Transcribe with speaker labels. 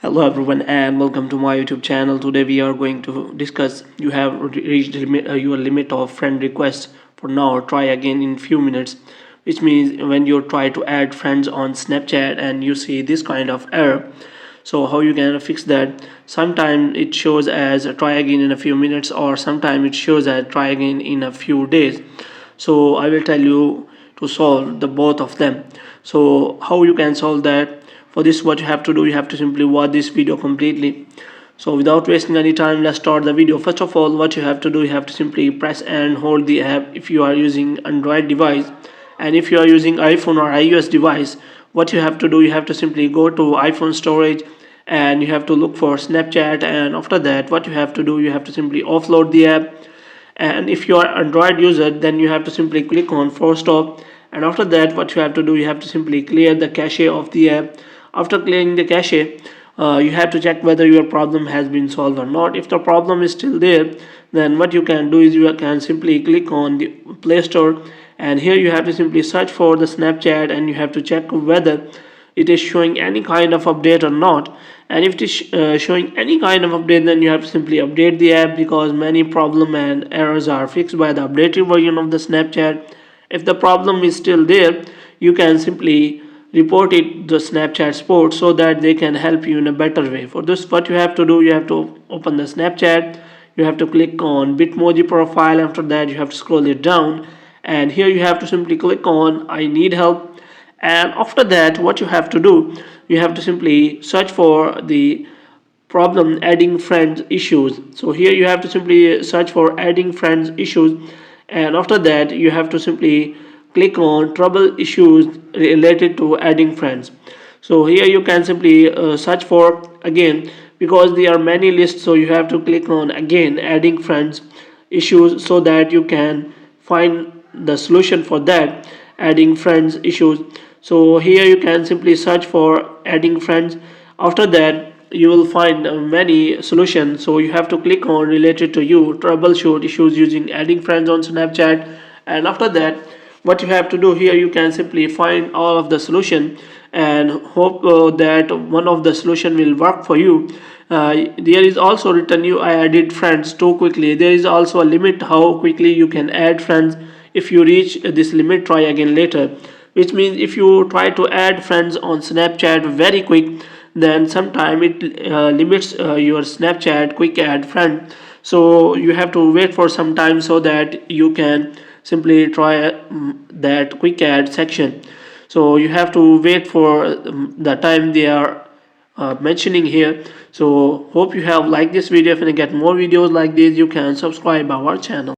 Speaker 1: Hello everyone and welcome to my YouTube channel. Today we are going to discuss you have reached your limit of friend requests. For now, try again in few minutes, which means when you try to add friends on Snapchat and you see this kind of error. So how you can fix that? Sometimes it shows as try again in a few minutes, or sometimes it shows as try again in a few days. So I will tell you to solve the both of them. So how you can solve that? For this, what you have to do, you have to simply watch this video completely. So without wasting any time, let's start the video. First of all, what you have to do, you have to simply press and hold the app if you are using Android device, and if you are using iPhone or iOS device, what you have to do, you have to simply go to iPhone storage and you have to look for Snapchat, and after that what you have to do, you have to simply offload the app. And if you are Android user, then you have to simply click on force stop, and after that what you have to do, you have to simply clear the cache of the app. After clearing the cache, you have to check whether your problem has been solved or not. If the problem is still there, then what you can do is you can simply click on the Play Store, and here you have to simply search for the Snapchat and you have to check whether it is showing any kind of update or not. And if it is showing any kind of update, then you have to simply update the app, because many problem and errors are fixed by the updated version of the Snapchat. If the problem is still there, you can simply report it to Snapchat support so that they can help you in a better way. For this, what you have to do, you have to open the Snapchat, you have to click on Bitmoji profile. After that you have to scroll it down, and here you have to simply click on I need help. And after that what you have to do, you have to simply search for the problem adding friends issues. So here you have to simply search for adding friends issues, and after that you have to simply click on trouble issues related to adding friends. So here you can simply search for again, because there are many lists, so you have to click on again adding friends issues so that you can find the solution for that adding friends issues. So here you can simply search for adding friends. After that you will find many solutions, so you have to click on related to you troubleshoot issues using adding friends on Snapchat. And after that what you have to do, here you can simply find all of the solution and hope that one of the solution will work for you. There is also written you added friends too quickly. There is also a limit how quickly you can add friends. If you reach this limit, try again later, which means if you try to add friends on Snapchat very quick, then sometime it limits your Snapchat quick add friend. So you have to wait for some time so that you can simply try that quick add section. So you have to wait for the time they are mentioning here. So hope you have liked this video. If you get more videos like this, you can subscribe our channel.